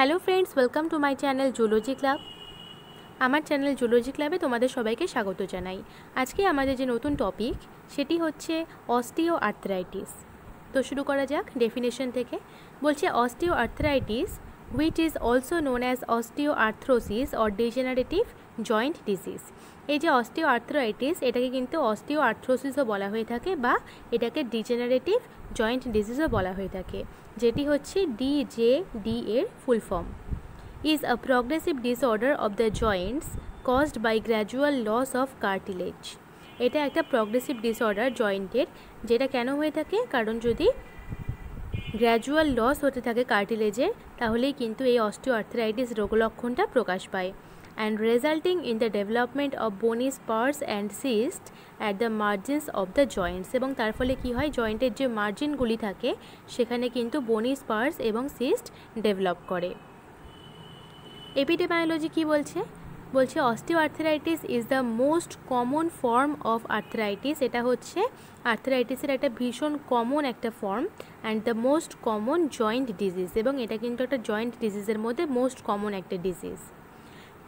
Hello friends, welcome to my channel zoology club. আমার channel zoology ক্লাবে তোমাদের সবাইকে স্বাগত জানাই। আজকে আমাদের যে নতুন টপিক সেটি হচ্ছে অস্টিও আর্থ্রাইটিস। তো শুরু করা যাক ডেফিনেশন থেকে। বলছে osteo arthritis which is also known as osteo arthrosis or degenerative joint disease. এই যে অস্টিও আর্থ্রাইটিস এটাকে কিন্তু অস্টিও আর্থ্রোসিসও বলা হয়ে থাকে বা এটাকে ডিজেনারেটিভ জয়েন্ট ডিজিজও বলা হয়ে থাকে, যেটি হচ্ছে DJD এর full form. is a progressive disorder of the joints caused by gradual loss of cartilage. এটা একটা প্রগ্রেসিভ ডিসঅর্ডার জয়েন্টের, যেটা কেন হয়ে থাকে, কারণ যদি গ্র্যাজুয়াল লস হতে থাকে কার্টিলেজের তাহলেই কিন্তু এই অস্টিওআর্থ্রাইটিস রোগলক্ষণটা প্রকাশ পায় and resulting in the development of bony spurs and cysts at the margins of the joints। এবং তার ফলে কি হয়, জয়েন্টের যে মার্জিনগুলি থাকে সেখানে কিন্তু বনি স্পার্স এবং সিস্ট ডেভেলপ করে। এপিডেমিওলজি কি বলছে, বলছে osteoarthritis is the most common form of arthritis. এটা হচ্ছে আর্থ্রাইটিসের একটা ভীষণ কমন একটা form and the most common joint disease, এবং এটা কিন্তু একটা জয়েন্ট ডিজিজের মধ্যে মোস্ট কমন একটা disease.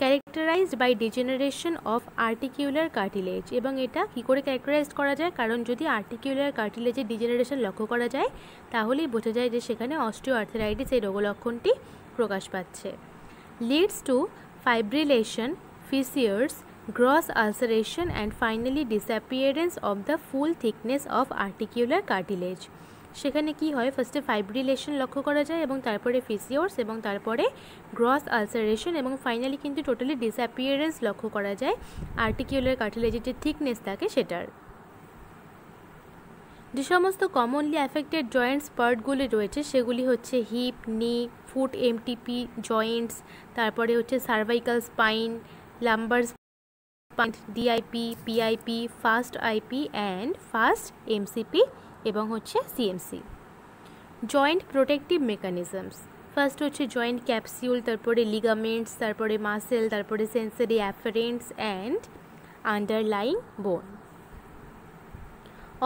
Characterized by degeneration of articular cartilage. এবং এটা কী করে ক্যারেক্টারাইজ করা যায়, কারণ যদি আর্টিকিউলার কার্টিলেজের ডিজেনারেশন লক্ষ্য করা যায় তাহলেই বোঝা যায় যে সেখানে অস্টিওআর্থ্রাইটিস এই রোগলক্ষণটি প্রকাশ পাচ্ছে। leads to fibrillation, fissures, gross ulceration and finally disappearance of the full thickness of articular cartilage। সেখানে কি হয়, ফার্স্টে ফাইব্রিলেশন লক্ষ্য করা যায় এবং তারপরে ফিসিওর্স এবং তারপরে গ্রস আলসারেশন এবং ফাইনালি কিন্তু টোটালি ডিসঅ্যাপিয়ারেন্স লক্ষ্য করা যায় আর্টিকিউলার কার্টিলেজের যে থিকনেস থাকে সেটার। যে সমস্ত কমনলি অ্যাফেক্টেড জয়েন্টস পার্টগুলি রয়েছে সেগুলি হচ্ছে হিপ, নি, ফুট এমটিপি জয়েন্টস, তারপরে হচ্ছে cervical spine, lumbar spine, DIP, PIP, first IP and first MCP এবং হচ্ছে CMC. Joint protective mechanisms, first হচ্ছে জয়েন্ট ক্যাপসিউল, তারপরে লিগামেন্টস, তারপরে মাসেল, তারপরে sensory afferents and underlying bone.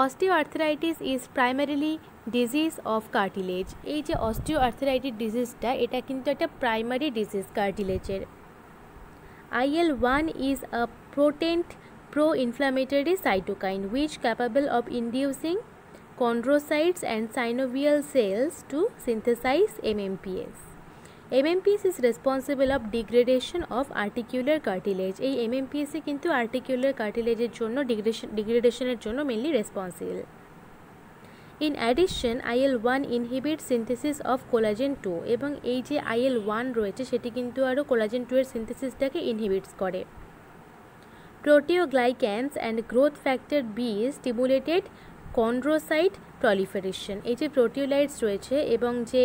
Osteoarthritis is primarily disease of cartilage. এই যে osteoarthritis ডিজিজটা এটা কিন্তু একটা প্রাইমারি ডিজিজ কার্টিলেজের। IL-1 is a potent pro-inflammatory cytokine which capable of inducing chondrocytes and synovial cells to synthesize MMPs. MMPs is responsible of degradation of articular cartilage. এই MMPs কিন্তু articular কার্টিলেজের জন্য ডিগ্রেডেশনের জন্য mainly responsible. In addition, IL-1 inhibits synthesis of collagen 2 এবং এই যে IL-1 রয়েছে সেটি কিন্তু আরও কোলাজেন 2 এর সিনথেসিসটাকে ইনহিবিটস করে। Proteoglycans and growth factor B stimulated chondrocyte proliferation। এই যে প্রোটিওলাইটস রয়েছে এবং যে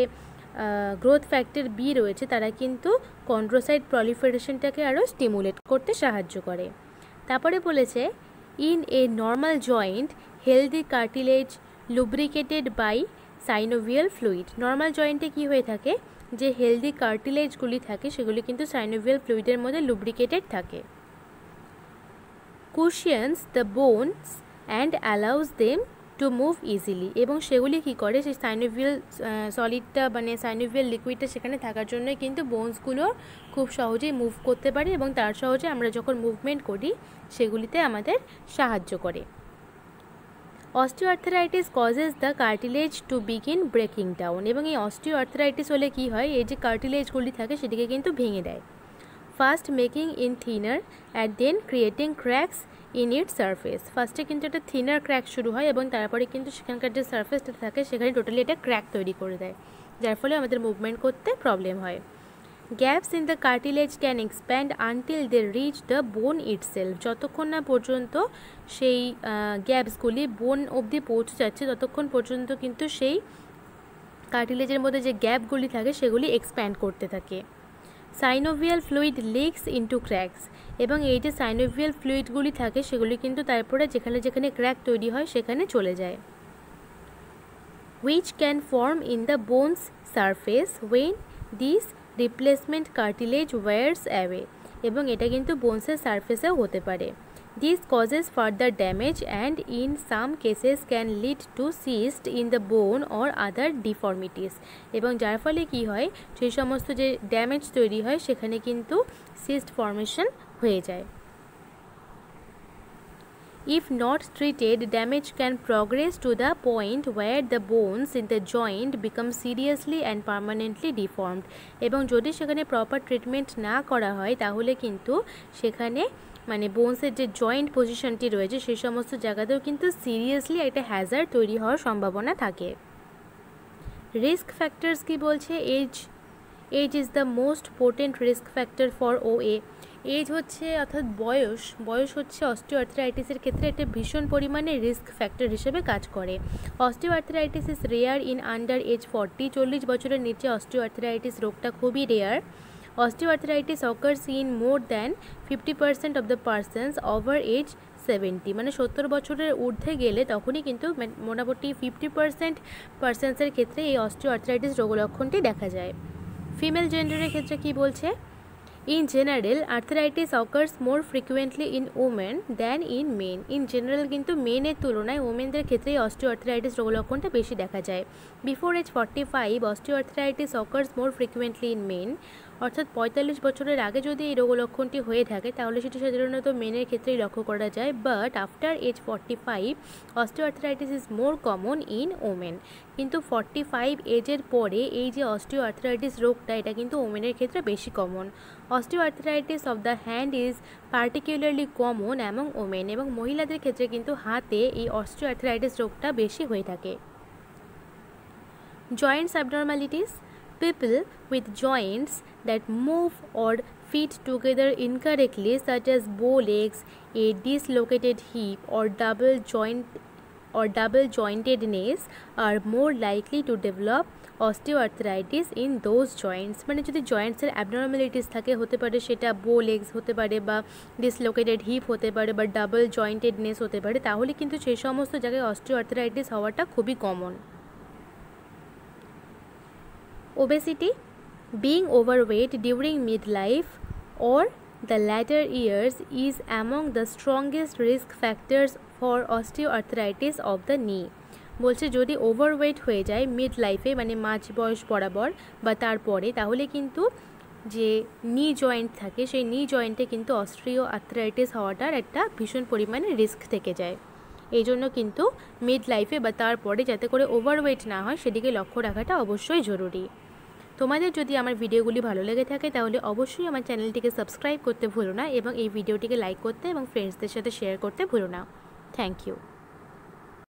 গ্রোথ ফ্যাক্টর বি রয়েছে তারা কিন্তু কন্ড্রোসাইট প্রলিফারেশনটাকে আরও স্টিমুলেট করতে সাহায্য করে। তারপরে বলেছে in a normal joint healthy cartilage lubricated by synovial fluid. Normal জয়েন্টে কি হয়ে থাকে, যে হেলদি কার্টিলেজগুলি থাকে সেগুলি কিন্তু সাইনোভিয়াল ফ্লুইডের মধ্যে লুব্রিকেটেড থাকে। Cushions the bones and allows them to move easily. এবং সেগুলি কী করে, সেই সাইনোভিয়াল সলিডটা মানে সাইনোভিয়াল লিকুইডটা সেখানে থাকার জন্যই কিন্তু বোনসগুলো খুব সহজেই মুভ করতে পারে এবং তার সহজে আমরা যখন মুভমেন্ট করি সেগুলিতে আমাদের সাহায্য করে। Osteoarthritis causes the cartilage to begin breaking down. এবং এই অস্টিওআর্থ্রাইটিস হলে কী হয়, এই যে কার্টিলেজগুলি থাকে সেটিকে কিন্তু ভেঙে দেয়। First making in thinner and then creating cracks in its surface. ফার্স্টে কিন্তু একটা থিনার ক্র্যাক শুরু হয় এবং তারপরে কিন্তু সেখানকার যে সারফেসটা থাকে সেখানে টোটালি এটা ক্র্যাক তৈরি করে দেয়, যার ফলে আমাদের মুভমেন্ট করতে প্রবলেম হয়। Gaps in the cartilage can expand until they reach the bone itself. যতক্ষণ না পর্যন্ত সেই গ্যাপসগুলি বোন অবধি পৌঁছে যাচ্ছে ততক্ষণ পর্যন্ত কিন্তু সেই কার্টিলেজের মধ্যে যে গ্যাপগুলি থাকে সেগুলি এক্সপ্যান্ড করতে থাকে। Synovial fluid leaks into cracks. এবং এই যে সাইনোভিয়াল ফ্লুইডগুলি থাকে সেগুলি কিন্তু তারপরে যেখানে যেখানে ক্র্যাক তৈরি হয় সেখানে চলে যায়। Which can form in the bones surface when this replacement cartilage wears away. এবং এটা কিন্তু বোনসের সারফেসেও হতে পারে। This causes further damage and in some cases can lead to cyst in the bone or other deformities. এবং যার ফলে কি হয়, সেই সমস্ত যে ড্যামেজ তৈরি হয় সেখানে কিন্তু সিস্ট ফর্মেশন হয়ে যায়। If not treated, damage can progress to the point where the bones in the joint become seriously and permanently deformed. এবং যদি সেখানে প্রপার ট্রিটমেন্ট না করা হয় তাহলে কিন্তু সেখানে মানে বোনসের যে জয়েন্ট পজিশনটি রয়েছে সেই সমস্ত জায়গাতেও কিন্তু সিরিয়াসলি একটা হ্যাজার্ড তৈরি হওয়ার সম্ভাবনা থাকে। রিস্ক ফ্যাক্টরস কি বলছে, age is the most potent risk factor for OA. Age হচ্ছে অর্থাৎ বয়স হচ্ছে অস্টিওআর্থ্রাইটিসের ক্ষেত্রে একটা ভীষণ পরিমাণে রিস্ক ফ্যাক্টর হিসেবে কাজ করে। Osteoarthritis is rare in under age 40। 40 বছরের নিচে অস্টিওআর্থ্রাইটিস রোগটা খুবই rare. Osteoarthritis occurs in more than 50% of the persons over age 70। মানে 70 বছরের ঊর্ধ্বে গেলে তখনই কিন্তু মোটামুটি 50% পার্সনসের ক্ষেত্রে এই অস্টিওআর্থ্রাইটিস রোগ লক্ষণটি দেখা যায়। ফিমেল জেন্ডারের ক্ষেত্রে কি বলছে, In general, arthritis occurs more frequently in women than in men. In general কিন্তু মেনের তুলনায় ওমেনদের ক্ষেত্রেই অস্টিওআর্থ্রাইটিস রোগ লক্ষণটা বেশি দেখা যায়। Before age 45, osteoarthritis occurs more frequently in men. অর্থাৎ 45 বছরের আগে যদি এই রোগ লক্ষণটি হয়ে থাকে তাহলে সেটি সাধারণত মেনের ক্ষেত্রেই লক্ষ্য করা যায়। But after age 45, osteoarthritis is more common in women. কিন্তু 45 এজের পরে এই যে অস্টিওআর্থ্রাইটিস রোগটা এটা কিন্তু ওমেনের ক্ষেত্রে বেশি common. Osteoarthritis of the hand is particularly common among women. এবং মহিলাদের ক্ষেত্রে কিন্তু হাতে এই অস্টিওআর্থ্রাইটিস রোগটা বেশি হয়ে থাকে। Joints abnormalities. People with joints that move or fit together incorrectly, such as bow legs, a dislocated hip, or double jointedness, are more likely to develop osteoarthritis in those joints. মানে যদি জয়েন্টসের abnormalities থাকে, হতে পারে সেটা বো legs হতে পারে বা ডিসলোকেটেড হিপ হতে পারে বা ডাবল জয়েন্টেডনেস হতে পারে, তাহলে কিন্তু সেই সমস্ত জায়গায় অস্টিওআর্থ্রাইটিস হওয়াটা খুবই common. Obesity. Being overweight during midlife or the latter years is among the strongest risk factors for osteoarthritis of the knee. বলছে যদি ওভারওয়েট হয়ে যায় মিড লাইফে মানে মাঝ বয়স বরাবর বা তারপরে, তাহলে কিন্তু যে নি জয়েন্ট থাকে সেই নি জয়েন্টে কিন্তু অস্টিওআর্থ্রাইটিস হওয়াটার একটা ভীষণ পরিমাণে রিস্ক থেকে যায়। এই জন্য কিন্তু মিড লাইফে বা তারপরে যাতে করে ওভারওয়েট না হয় সেদিকে লক্ষ্য রাখাটা অবশ্যই জরুরি। তোমাদের যদি আমার ভিডিওগুলি ভালো লেগে থাকে তাহলে অবশ্যই আমার চ্যানেলটিকে সাবস্ক্রাইব করতে ভুলো না এবং এই ভিডিওটিকে লাইক করতে এবং ফ্রেন্ডসদের সাথে শেয়ার করতে ভুলো না। Thank you.